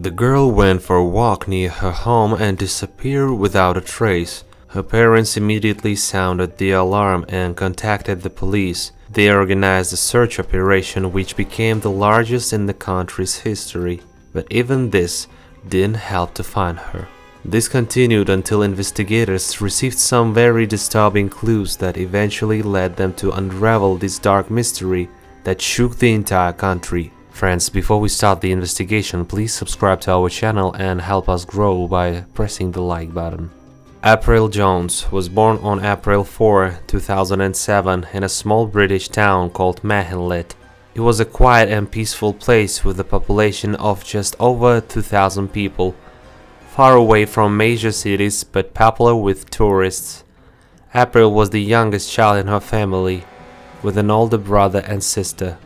The girl went for a walk near her home and disappeared without a trace. Her parents immediately sounded the alarm and contacted the police. They organized a search operation which became the largest in the country's history. But even this didn't help to find her. This continued until investigators received some very disturbing clues that eventually led them to unravel this dark mystery that shook the entire country. Friends, before we start the investigation, please subscribe to our channel and help us grow by pressing the like button. April Jones was born on April 4, 2007 in a small British town called Mahenlet. It was a quiet and peaceful place with a population of just over 2,000 people, far away from major cities but popular with tourists. April was the youngest child in her family, with an older brother and sister.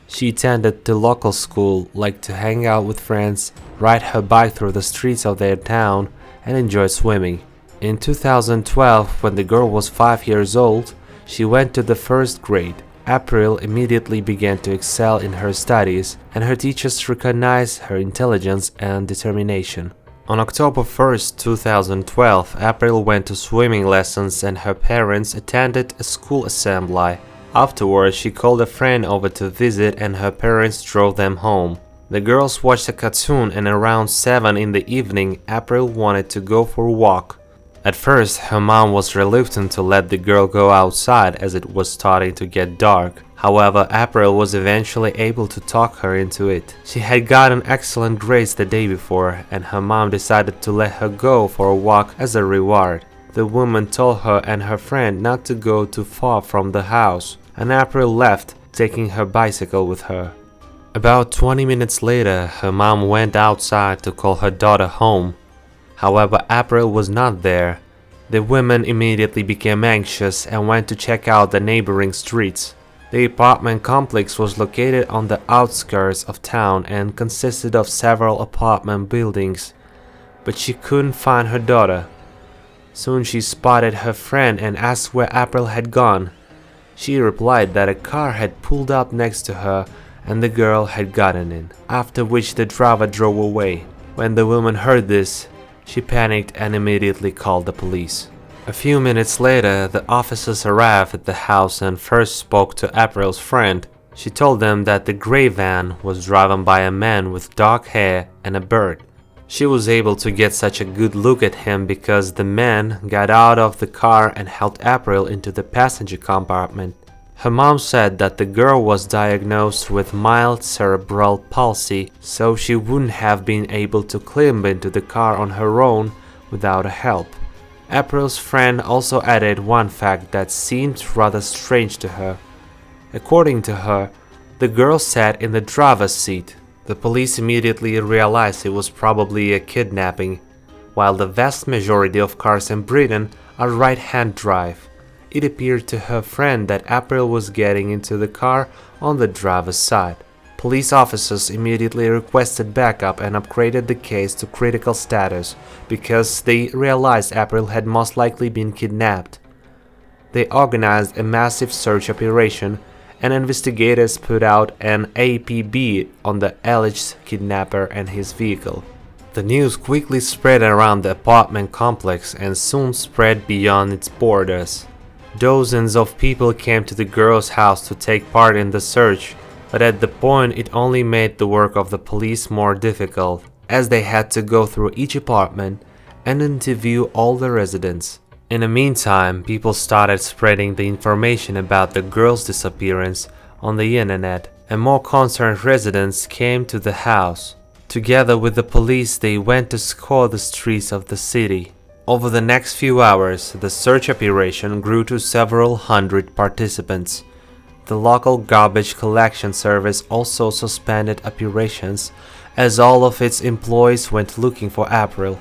She attended the local school, liked to hang out with friends, ride her bike through the streets of their town, and enjoy swimming. In 2012, when the girl was 5 years old, she went to the first grade. April immediately began to excel in her studies, and her teachers recognized her intelligence and determination. On October 1, 2012, April went to swimming lessons and her parents attended a school assembly. Afterwards, she called a friend over to visit and her parents drove them home. The girls watched a cartoon and around 7 in the evening, April wanted to go for a walk. At first, her mom was reluctant to let the girl go outside as it was starting to get dark. However, April was eventually able to talk her into it. She had gotten excellent grades the day before, and her mom decided to let her go for a walk as a reward. The woman told her and her friend not to go too far from the house, and April left, taking her bicycle with her. About 20 minutes later, her mom went outside to call her daughter home. However, April was not there. The women immediately became anxious and went to check out the neighboring streets. The apartment complex was located on the outskirts of town and consisted of several apartment buildings, but she couldn't find her daughter. Soon she spotted her friend and asked where April had gone. She replied that a car had pulled up next to her and the girl had gotten in, after which the driver drove away. When the woman heard this, she panicked and immediately called the police. A few minutes later, the officers arrived at the house and first spoke to April's friend. She told them that the gray van was driven by a man with dark hair and a beard. She was able to get such a good look at him because the man got out of the car and helped April into the passenger compartment. Her mom said that the girl was diagnosed with mild cerebral palsy, so she wouldn't have been able to climb into the car on her own without help. April's friend also added one fact that seemed rather strange to her. According to her, the girl sat in the driver's seat. The police immediately realized it was probably a kidnapping, while the vast majority of cars in Britain are right-hand drive. It appeared to her friend that April was getting into the car on the driver's side. Police officers immediately requested backup and upgraded the case to critical status because they realized April had most likely been kidnapped. They organized a massive search operation and investigators put out an APB on the alleged kidnapper and his vehicle. The news quickly spread around the apartment complex and soon spread beyond its borders. Dozens of people came to the girl's house to take part in the search, but at the point it only made the work of the police more difficult, as they had to go through each apartment and interview all the residents. In the meantime, people started spreading the information about the girl's disappearance on the internet, and more concerned residents came to the house. Together with the police, they went to scour the streets of the city. Over the next few hours, the search operation grew to several hundred participants. The local garbage collection service also suspended operations as all of its employees went looking for April.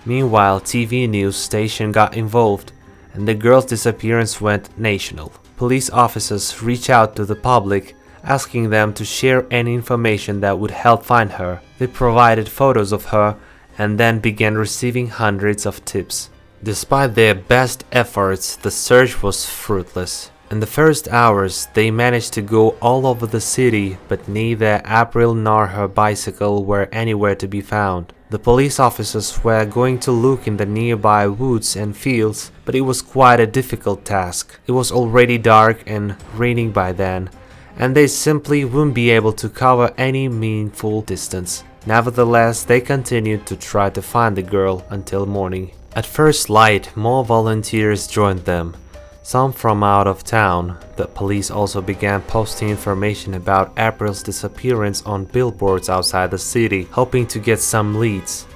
Meanwhile, TV news station got involved and the girl's disappearance went national. Police officers reached out to the public, asking them to share any information that would help find her. They provided photos of her and then began receiving hundreds of tips. Despite their best efforts, the search was fruitless. In the first hours, they managed to go all over the city, but neither April nor her bicycle were anywhere to be found. The police officers were going to look in the nearby woods and fields, but it was quite a difficult task. It was already dark and raining by then, and they simply wouldn't be able to cover any meaningful distance. Nevertheless, they continued to try to find the girl until morning. At first light, more volunteers joined them, some from out of town. The police also began posting information about April's disappearance on billboards outside the city, hoping to get some leads.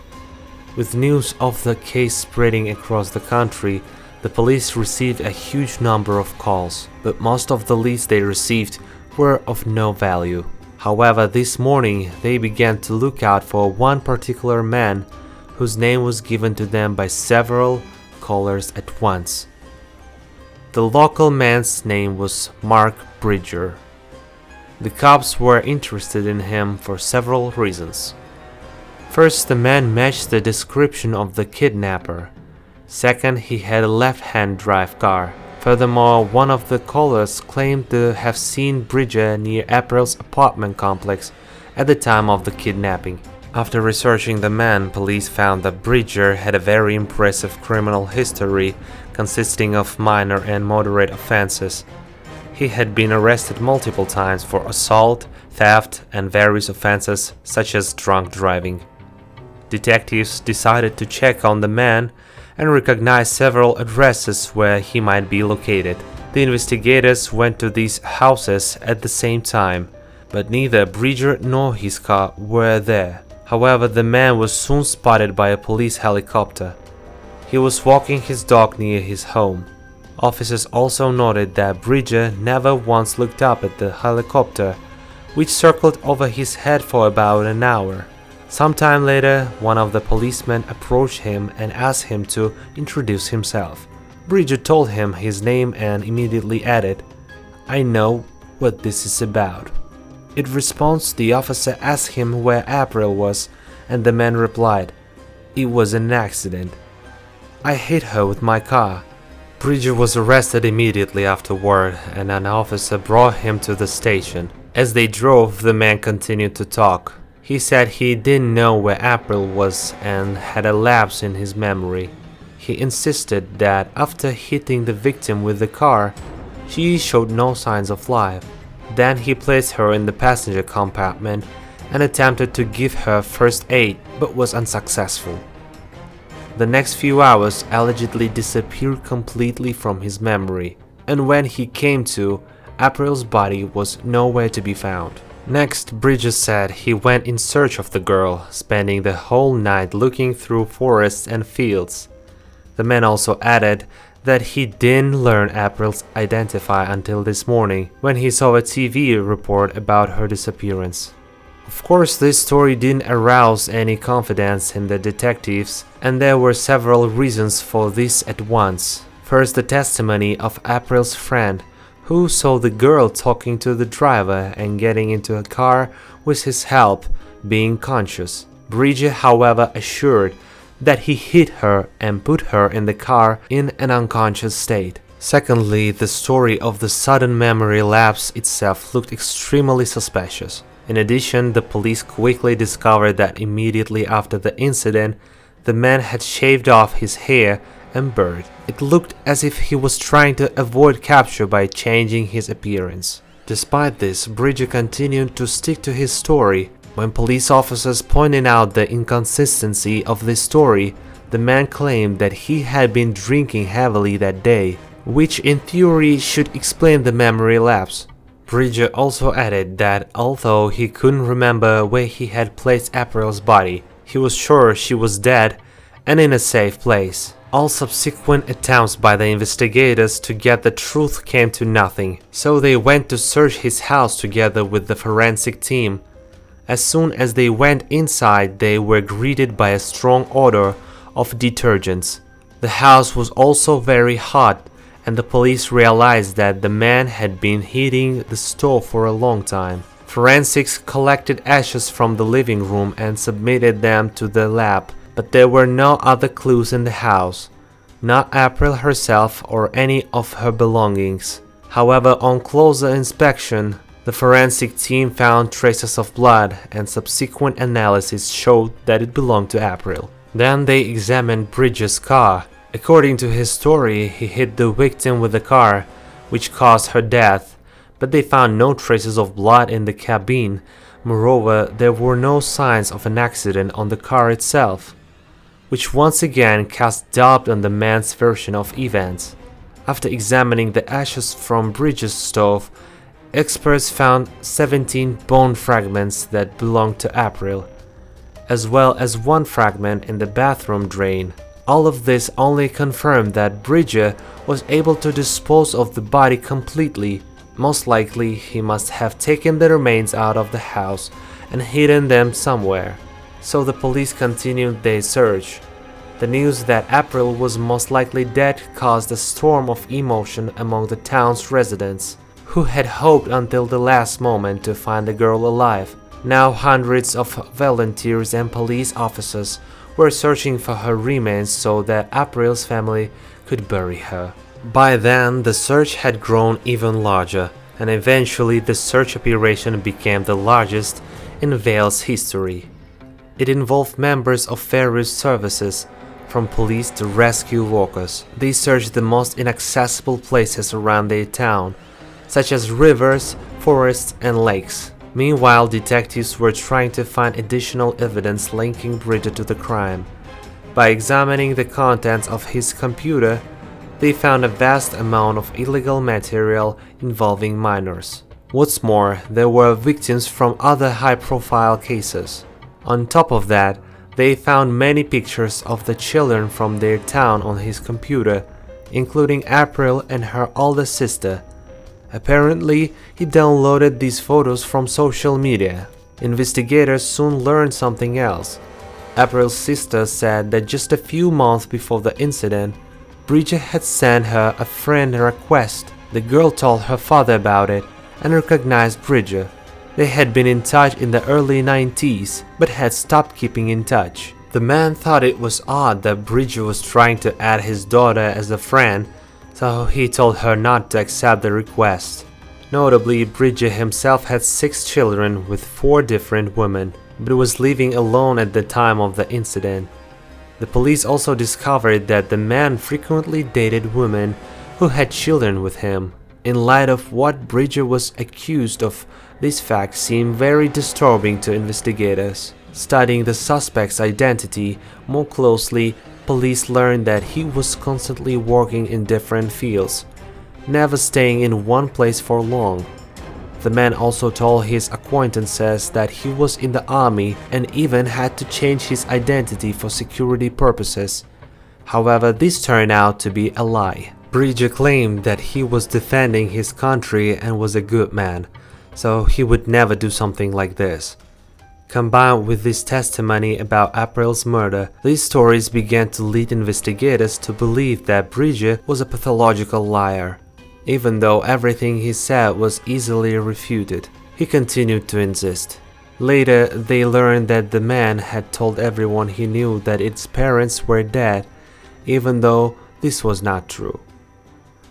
With news of the case spreading across the country, the police received a huge number of calls, but most of the leads they received were of no value. However, this morning they began to look out for one particular man whose name was given to them by several callers at once. The local man's name was Mark Bridger. The cops were interested in him for several reasons. First, the man matched the description of the kidnapper. Second, he had a left-hand drive car. Furthermore, one of the callers claimed to have seen Bridger near April's apartment complex at the time of the kidnapping. After researching the man, police found that Bridger had a very impressive criminal history consisting of minor and moderate offenses. He had been arrested multiple times for assault, theft, and various offenses such as drunk driving. Detectives decided to check on the man and recognized several addresses where he might be located. The investigators went to these houses at the same time, but neither Bridger nor his car were there. However, the man was soon spotted by a police helicopter. He was walking his dog near his home. Officers also noted that Bridger never once looked up at the helicopter, which circled over his head for about an hour. Sometime later, one of the policemen approached him and asked him to introduce himself. Bridger told him his name and immediately added, "I know what this is about." In response, the officer asked him where April was, and the man replied, "It was an accident. I hit her with my car." Bridger was arrested immediately afterward, and an officer brought him to the station. As they drove, the man continued to talk. He said he didn't know where April was and had a lapse in his memory. He insisted that after hitting the victim with the car, she showed no signs of life. Then he placed her in the passenger compartment and attempted to give her first aid, but was unsuccessful. The next few hours allegedly disappeared completely from his memory, and when he came to, April's body was nowhere to be found. Next, Bridger said he went in search of the girl, spending the whole night looking through forests and fields. The man also added that he didn't learn April's identity until this morning, when he saw a TV report about her disappearance. Of course, this story didn't arouse any confidence in the detectives, and there were several reasons for this at once. First, the testimony of April's friend, who saw the girl talking to the driver and getting into a car with his help, being conscious. Bridger, however, assured that he hit her and put her in the car in an unconscious state. Secondly, the story of the sudden memory lapse itself looked extremely suspicious. In addition, the police quickly discovered that immediately after the incident, the man had shaved off his hair and beard. It looked as if he was trying to avoid capture by changing his appearance. Despite this, Bridger continued to stick to his story. When police officers pointed out the inconsistency of this story, the man claimed that he had been drinking heavily that day, which in theory should explain the memory lapse. Bridger also added that although he couldn't remember where he had placed April's body, he was sure she was dead and in a safe place. All subsequent attempts by the investigators to get the truth came to nothing, so they went to search his house together with the forensic team. As soon as they went inside, they were greeted by a strong odor of detergents. The house was also very hot, and the police realized that the man had been heating the stove for a long time. Forensics collected ashes from the living room and submitted them to the lab, but there were no other clues in the house, not April herself or any of her belongings. However, on closer inspection, the forensic team found traces of blood and subsequent analysis showed that it belonged to April. Then they examined Bridget's car. According to his story, he hit the victim with the car, which caused her death, but they found no traces of blood in the cabin. Moreover, there were no signs of an accident on the car itself, which once again cast doubt on the man's version of events. After examining the ashes from Bridget's stove, experts found 17 bone fragments that belonged to April, as well as one fragment in the bathroom drain. All of this only confirmed that Bridget was able to dispose of the body completely. Most likely, he must have taken the remains out of the house and hidden them somewhere. So the police continued their search. The news that April was most likely dead caused a storm of emotion among the town's residents, who had hoped until the last moment to find the girl alive. Now hundreds of volunteers and police officers were searching for her remains so that April's family could bury her. By then, the search had grown even larger, and eventually the search operation became the largest in Vale's history. It involved members of various services, from police to rescue workers. They searched the most inaccessible places around their town, such as rivers, forests, and lakes. Meanwhile, detectives were trying to find additional evidence linking Bridget to the crime. By examining the contents of his computer, they found a vast amount of illegal material involving minors. What's more, there were victims from other high-profile cases. On top of that, they found many pictures of the children from their town on his computer, including April and her older sister. Apparently, he downloaded these photos from social media. Investigators soon learned something else. April's sister said that just a few months before the incident, Bridget had sent her a friend request. The girl told her father about it and recognized Bridget. They had been in touch in the early 90s, but had stopped keeping in touch. The man thought it was odd that Bridget was trying to add his daughter as a friend, so he told her not to accept the request. Notably, Bridget himself had 6 children with 4 different women, but was living alone at the time of the incident. The police also discovered that the man frequently dated women who had children with him. In light of what Bridget was accused of, this fact seemed very disturbing to investigators. Studying the suspect's identity more closely, police learned that he was constantly working in different fields, never staying in one place for long. The man also told his acquaintances that he was in the army and even had to change his identity for security purposes. However, this turned out to be a lie. Bridget claimed that he was defending his country and was a good man, so he would never do something like this. Combined with this testimony about April's murder, these stories began to lead investigators to believe that Bridget was a pathological liar. Even though everything he said was easily refuted, he continued to insist. Later, they learned that the man had told everyone he knew that its parents were dead, even though this was not true.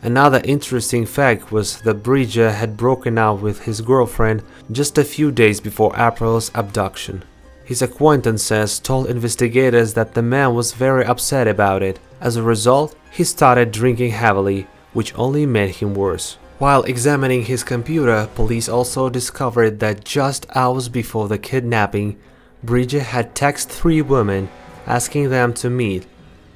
Another interesting fact was that Bridget had broken up with his girlfriend just a few days before April's abduction. His acquaintances told investigators that the man was very upset about it. As a result, he started drinking heavily, which only made him worse. While examining his computer, police also discovered that just hours before the kidnapping, Bridget had texted 3 women asking them to meet,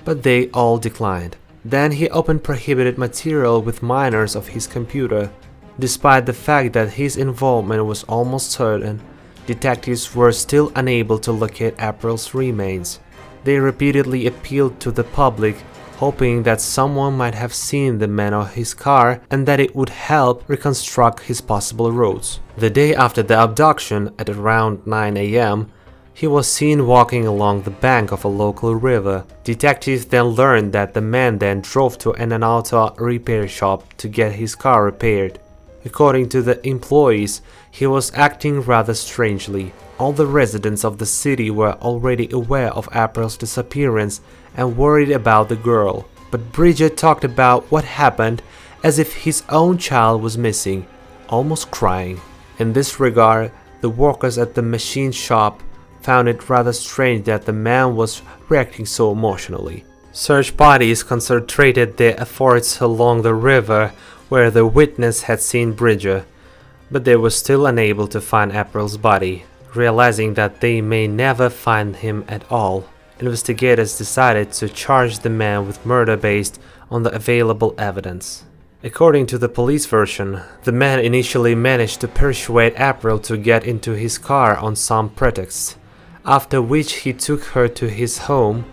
but they all declined. Then he opened prohibited material with minors of his computer. Despite the fact that his involvement was almost certain, detectives were still unable to locate April's remains. They repeatedly appealed to the public, hoping that someone might have seen the man or his car and that it would help reconstruct his possible routes. The day after the abduction, at around 9 a.m., he was seen walking along the bank of a local river. Detectives then learned that the man then drove to an auto repair shop to get his car repaired. According to the employees, he was acting rather strangely. All the residents of the city were already aware of April's disappearance and worried about the girl. But Bridget talked about what happened as if his own child was missing, almost crying. In this regard, the workers at the machine shop found it rather strange that the man was reacting so emotionally. Search parties concentrated their efforts along the river where the witness had seen Bridger, but they were still unable to find April's body. Realizing that they may never find him at all, investigators decided to charge the man with murder based on the available evidence. According to the police version, the man initially managed to persuade April to get into his car on some pretext, after which he took her to his home,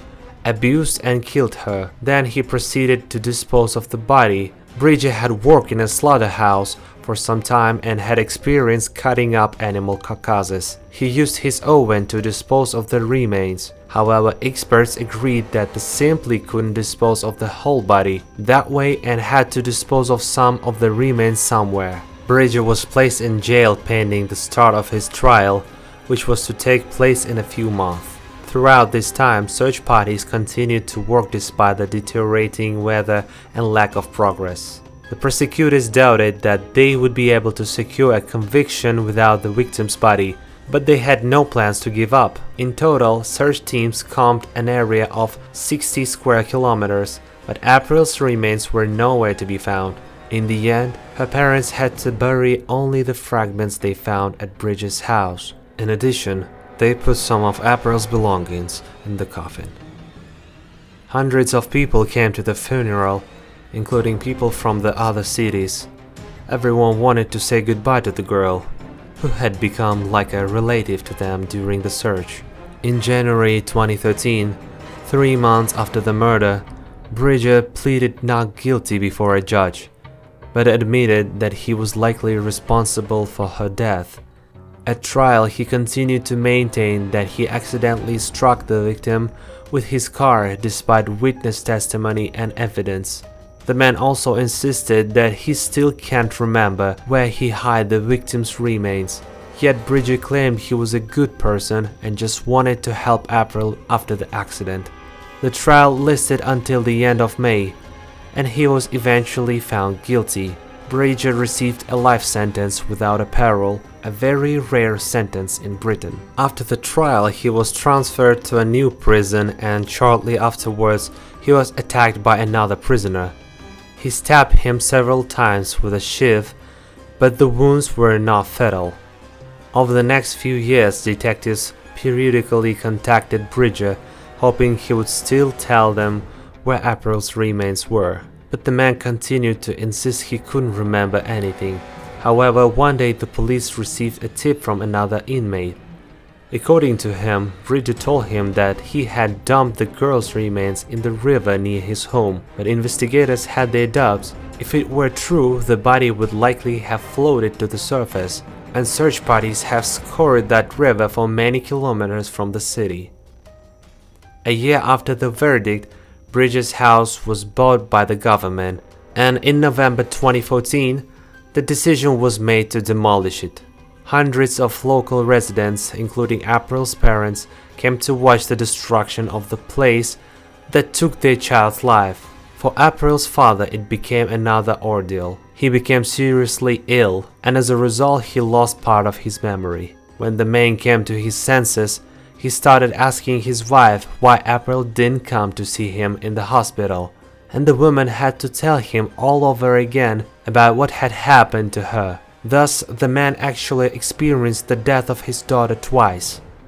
abused and killed her. Then he proceeded to dispose of the body. Bridger had worked in a slaughterhouse for some time and had experience cutting up animal carcasses. He used his oven to dispose of the remains. However, experts agreed that they simply couldn't dispose of the whole body that way and had to dispose of some of the remains somewhere. Bridger was placed in jail pending the start of his trial, which was to take place in a few months. Throughout this time, search parties continued to work despite the deteriorating weather and lack of progress. The prosecutors doubted that they would be able to secure a conviction without the victim's body, but they had no plans to give up. In total, search teams combed an area of 60 square kilometers, but April's remains were nowhere to be found. In the end, her parents had to bury only the fragments they found at Bridger's house. In addition, they put some of April's belongings in the coffin. Hundreds of people came to the funeral, including people from the other cities. Everyone wanted to say goodbye to the girl, who had become like a relative to them during the search. In January 2013, 3 months after the murder, Bridger pleaded not guilty before a judge, but admitted that he was likely responsible for her death. At trial, he continued to maintain that he accidentally struck the victim with his car despite witness testimony and evidence. The man also insisted that he still can't remember where he hid the victim's remains. Yet Bridger claimed he was a good person and just wanted to help April after the accident. The trial lasted until the end of May, and he was eventually found guilty. Bridger received a life sentence without a parole, a very rare sentence in Britain. After the trial, he was transferred to a new prison, and shortly afterwards he was attacked by another prisoner. He stabbed him several times with a shiv, but the wounds were not fatal. Over the next few years, detectives periodically contacted Bridger, hoping he would still tell them where April's remains were. But the man continued to insist he couldn't remember anything. However, one day the police received a tip from another inmate. According to him, Bridger told him that he had dumped the girl's remains in the river near his home, but investigators had their doubts. If it were true, the body would likely have floated to the surface, and search parties have scoured that river for many kilometers from the city. A year after the verdict, Bridger's house was bought by the government, and in November 2014, the decision was made to demolish it. Hundreds of local residents, including April's parents, came to watch the destruction of the place that took their child's life. For April's father, it became another ordeal. He became seriously ill, and as a result, he lost part of his memory. When the man came to his senses, he started asking his wife why April didn't come to see him in the hospital, and the woman had to tell him all over again about what had happened to her. Thus, the man actually experienced the death of his daughter twice.